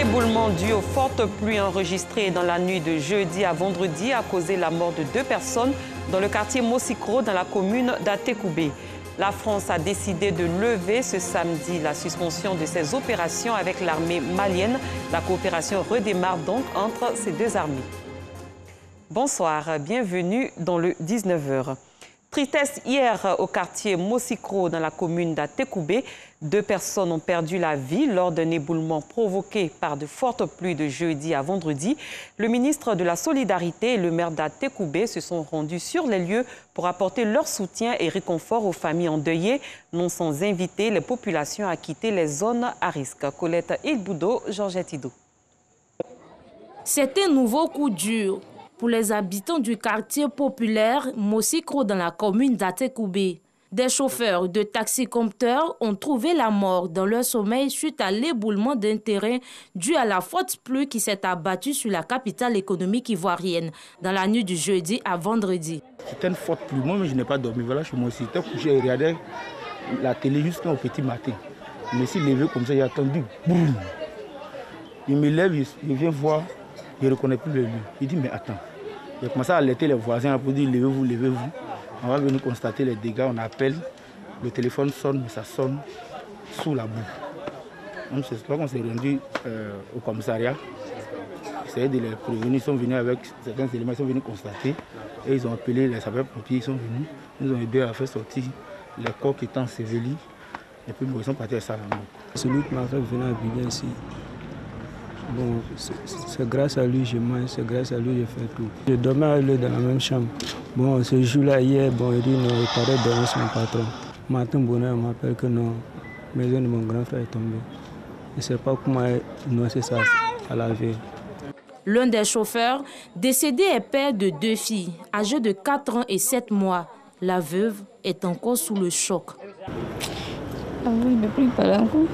L'éboulement dû aux fortes pluies enregistrées dans la nuit de jeudi à vendredi a causé la mort de 2 personnes dans le quartier Mosikro, dans la commune d'Atekoubé. La France a décidé de lever ce samedi la suspension de ses opérations avec l'armée malienne. La coopération redémarre donc entre ces deux armées. Bonsoir, bienvenue dans le 19h. Tristesse hier au quartier Mosikro dans la commune d'Atekoubé. 2 personnes ont perdu la vie lors d'un éboulement provoqué par de fortes pluies de jeudi à vendredi. Le ministre de la Solidarité et le maire d'Atekoubé se sont rendus sur les lieux pour apporter leur soutien et réconfort aux familles endeuillées, non sans inviter les populations à quitter les zones à risque. Colette Ilboudo, Georgette Ido. C'est un nouveau coup dur pour les habitants du quartier populaire Mosikro dans la commune d'Atekoubé. Des chauffeurs de taxi-compteurs ont trouvé la mort dans leur sommeil suite à l'éboulement d'un terrain dû à la forte pluie qui s'est abattue sur la capitale économique ivoirienne dans la nuit du jeudi à vendredi. C'était une forte pluie. Moi, je n'ai pas dormi. Voilà, chez moi aussi. J'étais couché et regardais la télé jusqu'au petit matin. Je me suis levé comme ça, j'ai attendu. Boum. Il me lève, il vient voir. Je ne reconnais plus le lieu. Il dit, mais attends. J'ai commencé à alerter les voisins pour dire, levez-vous, levez-vous. On va venir constater les dégâts, on appelle. Le téléphone sonne, mais ça sonne sous la boue. Donc c'est là qu'on s'est rendu au commissariat. Essayé de les prévenir, ils sont venus avec certains éléments, ils sont venus constater. Et ils ont appelé les sapeurs-pompiers, ils sont venus. Ils ont aidé à faire sortir les corps qui étaient ensevelis. Et puis ils sont partis à ça. Celui qui m'a fait venir habiller ici. Bon, c'est grâce à lui que je mange, c'est grâce à lui que je fais tout. Je dormais avec lui dans la même chambre. Bon, ce jour-là, hier, bon, il dit non, il paraît dormir sur mon patron. Matin, bonheur, on m'appelle que non, la maison de mon grand frère est tombée. Je ne sais pas comment non, c'est ça à la veille. L'un des chauffeurs, décédé, est père de 2 filles, âgées de 4 ans et 7 mois. La veuve est encore sous le choc. Ah oui, depuis pas longtemps.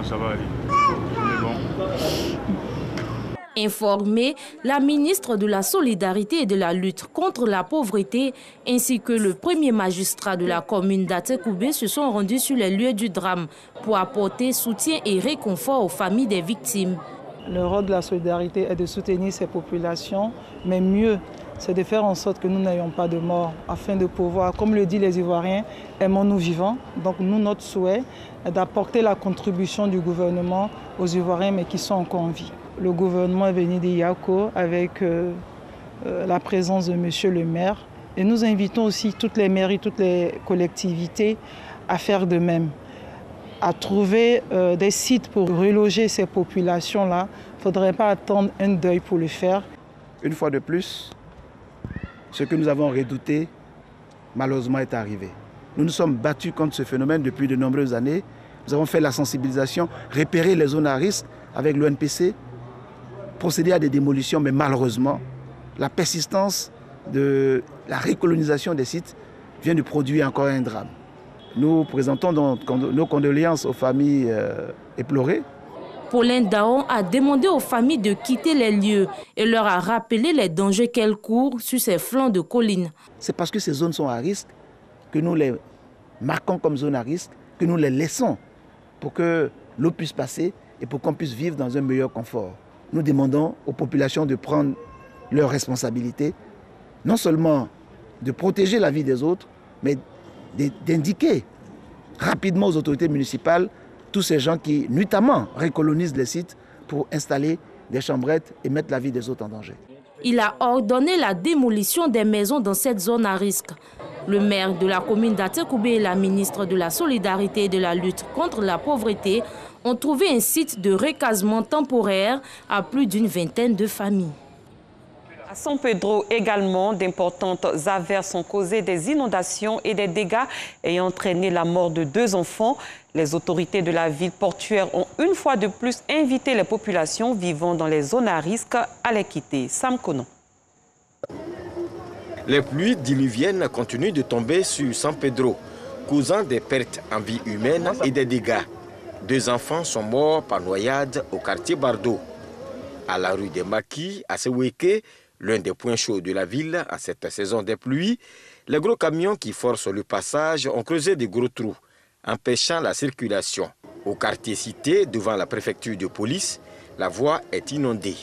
Ça va aller. Bon. Informée, la ministre de la Solidarité et de la lutte contre la pauvreté ainsi que le premier magistrat de la commune d'Atekoubé se sont rendus sur les lieux du drame pour apporter soutien et réconfort aux familles des victimes. Le rôle de la solidarité est de soutenir ces populations, mais mieux, c'est de faire en sorte que nous n'ayons pas de mort, afin de pouvoir, comme le disent les Ivoiriens, aimons-nous vivants. Donc nous, notre souhait est d'apporter la contribution du gouvernement aux Ivoiriens, mais qui sont encore en vie. Le gouvernement est venu d'Iyako avec la présence de monsieur le maire. Et nous invitons aussi toutes les mairies, toutes les collectivités à faire de même, à trouver des sites pour reloger ces populations-là. Il ne faudrait pas attendre un deuil pour le faire. Une fois de plus, ce que nous avons redouté, malheureusement, est arrivé. Nous nous sommes battus contre ce phénomène depuis de nombreuses années. Nous avons fait la sensibilisation, repérer les zones à risque avec l'ONPC, procéder à des démolitions, mais malheureusement, la persistance de la recolonisation des sites vient de produire encore un drame. Nous présentons donc nos condoléances aux familles éplorées. Paulin Daon a demandé aux familles de quitter les lieux et leur a rappelé les dangers qu'elles courent sur ces flancs de collines. C'est parce que ces zones sont à risque que nous les marquons comme zones à risque, que nous les laissons pour que l'eau puisse passer et pour qu'on puisse vivre dans un meilleur confort. Nous demandons aux populations de prendre leurs responsabilités, non seulement de protéger la vie des autres, mais d'indiquer rapidement aux autorités municipales tous ces gens qui, nuitamment, recolonisent les sites pour installer des chambrettes et mettre la vie des autres en danger. Il a ordonné la démolition des maisons dans cette zone à risque. Le maire de la commune d'Atekoubé et la ministre de la Solidarité et de la lutte contre la pauvreté ont trouvé un site de recasement temporaire à plus d'une vingtaine de familles. À San Pedro également, d'importantes averses ont causé des inondations et des dégâts ayant entraîné la mort de 2 enfants. Les autorités de la ville portuaire ont une fois de plus invité les populations vivant dans les zones à risque à les quitter. Sam Konon. Les pluies diluviennes continuent de tomber sur San Pedro, causant des pertes en vie humaine et des dégâts. 2 enfants sont morts par noyade au quartier Bardo. À la rue des Maquis, à Seweke, l'un des points chauds de la ville à cette saison des pluies, les gros camions qui forcent le passage ont creusé de gros trous, empêchant la circulation. Au quartier Cité, devant la préfecture de police, la voie est inondée,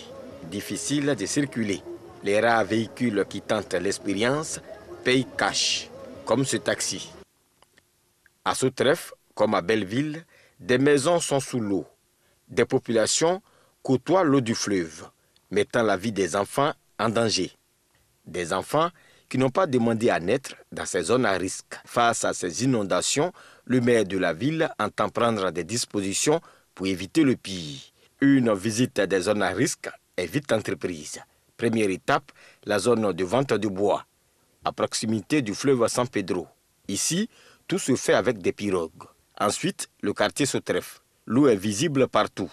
difficile de circuler. Les rares véhicules qui tentent l'expérience payent cash, comme ce taxi. À Sotref, comme à Belleville, des maisons sont sous l'eau. Des populations côtoient l'eau du fleuve, mettant la vie des enfants en danger. Des enfants qui n'ont pas demandé à naître dans ces zones à risque. Face à ces inondations, le maire de la ville entend prendre des dispositions pour éviter le pire. Une visite des zones à risque est vite entreprise. Première étape, la zone de vente de bois, à proximité du fleuve San Pedro. Ici, tout se fait avec des pirogues. Ensuite, le quartier Sotref. L'eau est visible partout,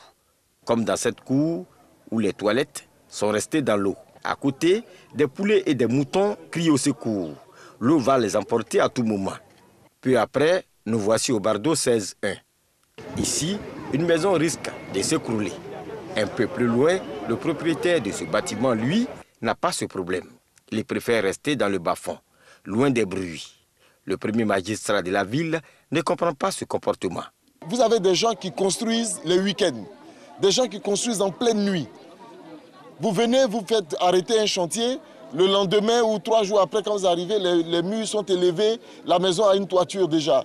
comme dans cette cour où les toilettes sont restées dans l'eau. À côté, des poulets et des moutons crient au secours. L'eau va les emporter à tout moment. Peu après, nous voici au Bardo 16-1. Ici, une maison risque de s'écrouler. Un peu plus loin, le propriétaire de ce bâtiment, lui, n'a pas ce problème. Il préfère rester dans le bas-fond, loin des bruits. Le premier magistrat de la ville ne comprend pas ce comportement. Vous avez des gens qui construisent les week-ends, des gens qui construisent en pleine nuit. Vous venez, vous faites arrêter un chantier, le lendemain ou 3 jours après, quand vous arrivez, les murs sont élevés, la maison a une toiture déjà.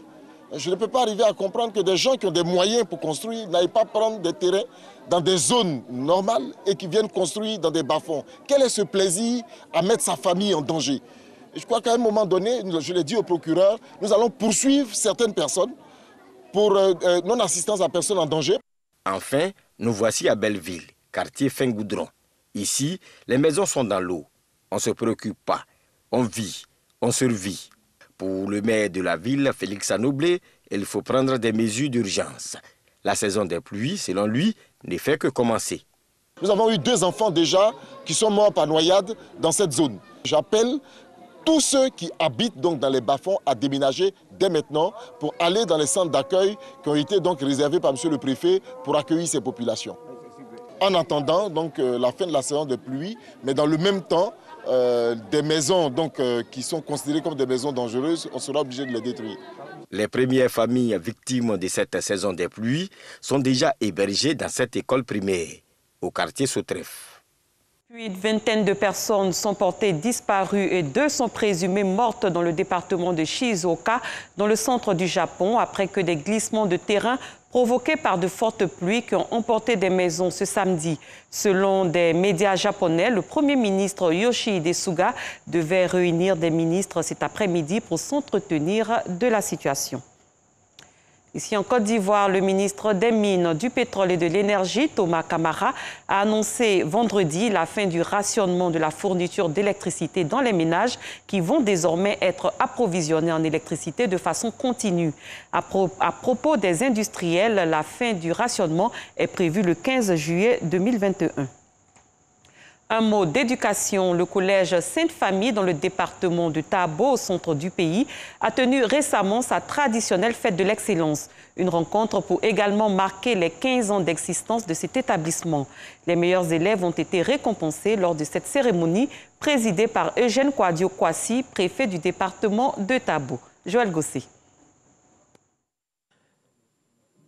Je ne peux pas arriver à comprendre que des gens qui ont des moyens pour construire n'aillent pas prendre des terrains dans des zones normales et qui viennent construire dans des bas-fonds. Quel est ce plaisir à mettre sa famille en danger? Et je crois qu'à un moment donné, je l'ai dit au procureur, nous allons poursuivre certaines personnes pour non-assistance à personne en danger. Enfin, nous voici à Belleville, quartier Fin-Goudron. Ici, les maisons sont dans l'eau. On ne se préoccupe pas. On vit, on survit. Pour le maire de la ville, Félix Anoblé, il faut prendre des mesures d'urgence. La saison des pluies, selon lui, ne fait que commencer. Nous avons eu 2 enfants déjà qui sont morts par noyade dans cette zone. J'appelle tous ceux qui habitent donc dans les bas-fonds à déménager dès maintenant pour aller dans les centres d'accueil qui ont été donc réservés par M. le préfet pour accueillir ces populations. En attendant donc la fin de la saison des pluies, mais dans le même temps, des maisons donc, qui sont considérées comme des maisons dangereuses, on sera obligé de les détruire. Les premières familles victimes de cette saison des pluies sont déjà hébergées dans cette école primaire, au quartier Sotref. Une vingtaine de personnes sont portées disparues et 2 sont présumées mortes dans le département de Shizuoka, dans le centre du Japon, après que des glissements de terrain provoqués par de fortes pluies qui ont emporté des maisons ce samedi. Selon des médias japonais, le Premier ministre Yoshihide Suga devait réunir des ministres cet après-midi pour s'entretenir de la situation. Ici en Côte d'Ivoire, le ministre des Mines, du Pétrole et de l'Énergie, Thomas Kamara, a annoncé vendredi la fin du rationnement de la fourniture d'électricité dans les ménages qui vont désormais être approvisionnés en électricité de façon continue. À propos des industriels, la fin du rationnement est prévue le 15 juillet 2021. Un mot d'éducation, le collège Sainte-Famille dans le département de Tabo, au centre du pays, a tenu récemment sa traditionnelle fête de l'excellence. Une rencontre pour également marquer les 15 ans d'existence de cet établissement. Les meilleurs élèves ont été récompensés lors de cette cérémonie présidée par Eugène Kwadio Kwasi, préfet du département de Tabo. Joël Gossé.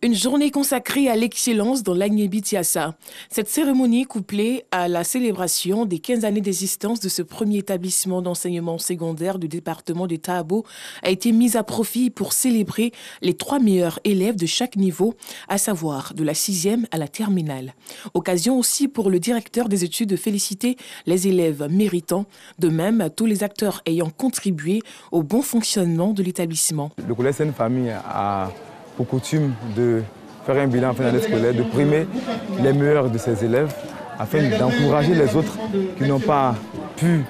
Une journée consacrée à l'excellence dans l'Agnébitiassa. Cette cérémonie, couplée à la célébration des 15 années d'existence de ce premier établissement d'enseignement secondaire du département de Tabo, a été mise à profit pour célébrer les 3 meilleurs élèves de chaque niveau, à savoir de la 6e à la terminale. Occasion aussi pour le directeur des études de féliciter les élèves méritants, de même tous les acteurs ayant contribué au bon fonctionnement de l'établissement. Le collège Sainte-Famille a pour coutume de faire un bilan en fin d'année scolaire, de primer les meilleurs de ses élèves afin d'encourager les autres qui n'ont pas pu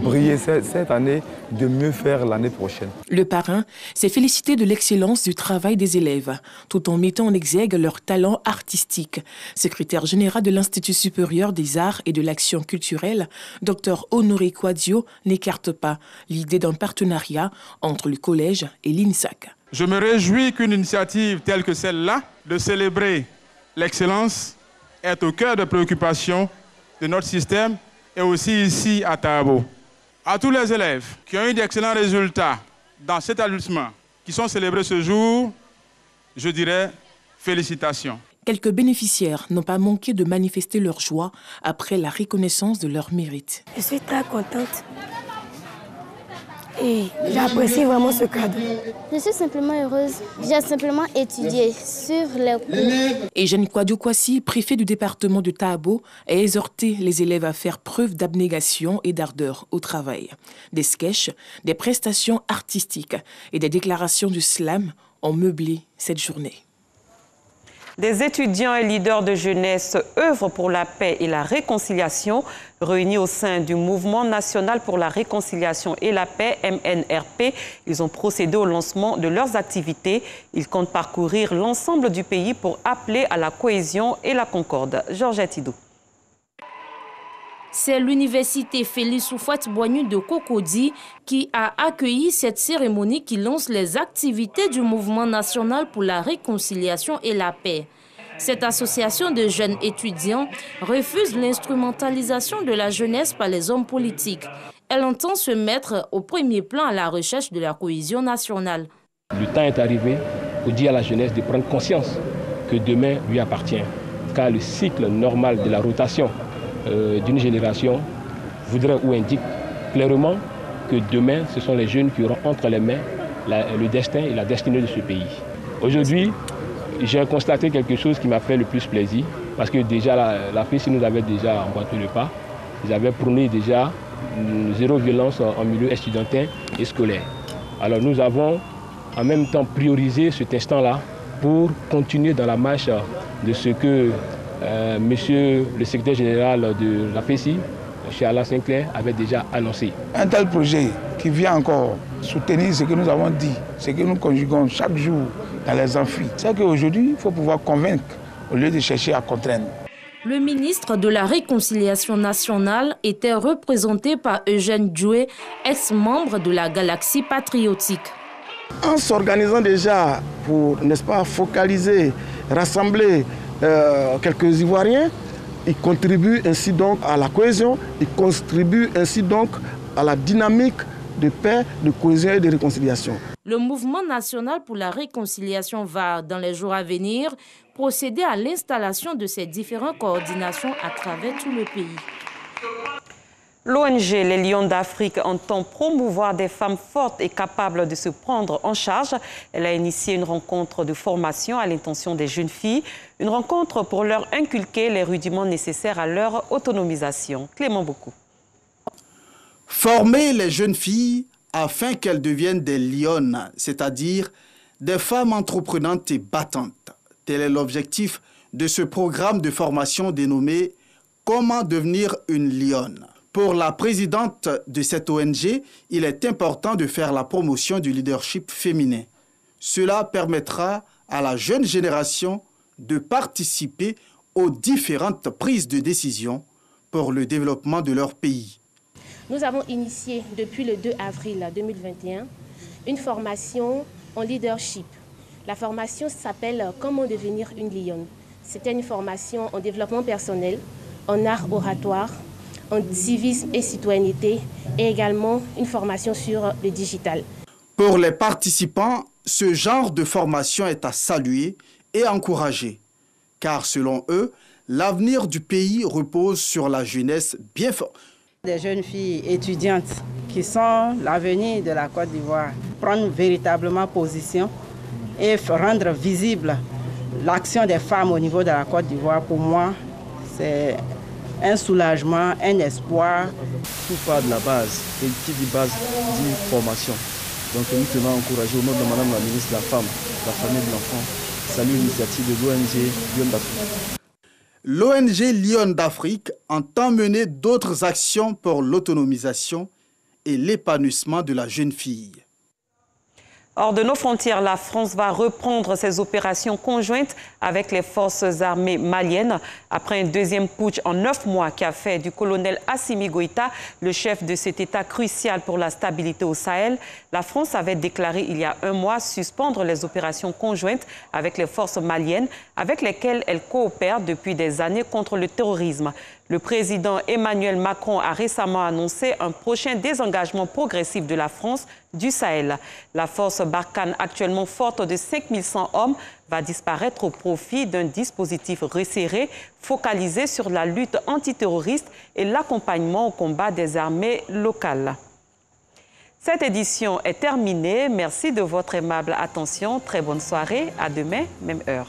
briller cette année, de mieux faire l'année prochaine. Le parrain s'est félicité de l'excellence du travail des élèves, tout en mettant en exergue leur talent artistique. Secrétaire général de l'Institut supérieur des arts et de l'action culturelle, Dr Honoré Kwadio n'écarte pas l'idée d'un partenariat entre le collège et l'INSAC. Je me réjouis qu'une initiative telle que celle-là, de célébrer l'excellence, est au cœur de préoccupations de notre système et aussi ici à Tabo. À tous les élèves qui ont eu d'excellents résultats dans cet établissement, qui sont célébrés ce jour, je dirais Félicitations. Quelques bénéficiaires n'ont pas manqué de manifester leur joie après la reconnaissance de leur mérite. Je suis très contente et j'apprécie vraiment ce cadeau. Je suis simplement heureuse. J'ai simplement étudié sur les cours. Et Jeanne Kouadio Kwasi, préfet du département de Tahabo, a exhorté les élèves à faire preuve d'abnégation et d'ardeur au travail. Des sketchs, des prestations artistiques et des déclarations du slam ont meublé cette journée. Des étudiants et leaders de jeunesse œuvrent pour la paix et la réconciliation. Réunis au sein du Mouvement national pour la réconciliation et la paix, MNRP, ils ont procédé au lancement de leurs activités. Ils comptent parcourir l'ensemble du pays pour appeler à la cohésion et la concorde. Georgette Idou. C'est l'université Félix Houphouët-Boigny de Cocody qui a accueilli cette cérémonie qui lance les activités du Mouvement national pour la réconciliation et la paix. Cette association de jeunes étudiants refuse l'instrumentalisation de la jeunesse par les hommes politiques. Elle entend se mettre au premier plan à la recherche de la cohésion nationale. Le temps est arrivé pour dire à la jeunesse de prendre conscience que demain lui appartient, car le cycle normal de la rotation d'une génération voudrait ou indique clairement que demain, ce sont les jeunes qui auront entre les mains le destin et la destinée de ce pays. Aujourd'hui, j'ai constaté quelque chose qui m'a fait le plus plaisir, parce que déjà la FESI nous avait déjà emboîté le pas. Ils avaient prôné déjà zéro violence en milieu estudiantin et scolaire. Alors nous avons en même temps priorisé cet instant-là pour continuer dans la marche de ce que Monsieur le secrétaire général de la FESI, M. Alain Sinclair, avait déjà annoncé. Un tel projet qui vient encore soutenir ce que nous avons dit, ce que nous conjuguons chaque jour dans les amphis, c'est qu'aujourd'hui, il faut pouvoir convaincre au lieu de chercher à contraindre. Le ministre de la Réconciliation nationale était représenté par Eugène Djoué, ex-membre de la Galaxie patriotique. En s'organisant déjà pour, n'est-ce pas, focaliser, rassembler quelques Ivoiriens, ils contribuent ainsi donc à la cohésion, ils contribuent ainsi donc à la dynamique de paix, de cohésion et de réconciliation. Le Mouvement national pour la réconciliation va, dans les jours à venir, procéder à l'installation de ces différentes coordinations à travers tout le pays. L'ONG Les Lions d'Afrique entend promouvoir des femmes fortes et capables de se prendre en charge. Elle a initié une rencontre de formation à l'intention des jeunes filles, une rencontre pour leur inculquer les rudiments nécessaires à leur autonomisation. Clément Beaucoup. Former les jeunes filles afin qu'elles deviennent des lionnes, c'est-à-dire des femmes entreprenantes et battantes. Tel est l'objectif de ce programme de formation dénommé « Comment devenir une lionne ». Pour la présidente de cette ONG, il est important de faire la promotion du leadership féminin. Cela permettra à la jeune génération de participer aux différentes prises de décision pour le développement de leur pays. Nous avons initié depuis le 2 avril 2021 une formation en leadership. La formation s'appelle « Comment devenir une lionne ». C'était une formation en développement personnel, en art oratoire, en civisme et citoyenneté et également une formation sur le digital. Pour les participants, ce genre de formation est à saluer et encourager, car selon eux, l'avenir du pays repose sur la jeunesse bien forte. Des jeunes filles étudiantes qui sont l'avenir de la Côte d'Ivoire, prendre véritablement position et rendre visible l'action des femmes au niveau de la Côte d'Ivoire, pour moi, c'est un soulagement, un espoir. Tout part de la base, et qui dit base dit formation. Donc nous tenons à encourager au nom de Madame la ministre de la Femme, de la Famille et de l'Enfant, salut l'initiative de l'ONG Lions d'Afrique. L'ONG Lions d'Afrique entend mener d'autres actions pour l'autonomisation et l'épanouissement de la jeune fille. Hors de nos frontières, la France va reprendre ses opérations conjointes avec les forces armées maliennes. Après un deuxième putsch en 9 mois qui a fait du colonel Assimi Goïta le chef de cet État crucial pour la stabilité au Sahel, la France avait déclaré il y a 1 mois suspendre les opérations conjointes avec les forces maliennes avec lesquelles elle coopère depuis des années contre le terrorisme. Le président Emmanuel Macron a récemment annoncé un prochain désengagement progressif de la France du Sahel. La force Barkhane, actuellement forte de 5100 hommes, va disparaître au profit d'un dispositif resserré focalisé sur la lutte antiterroriste et l'accompagnement au combat des armées locales. Cette édition est terminée. Merci de votre aimable attention. Très bonne soirée. À demain, même heure.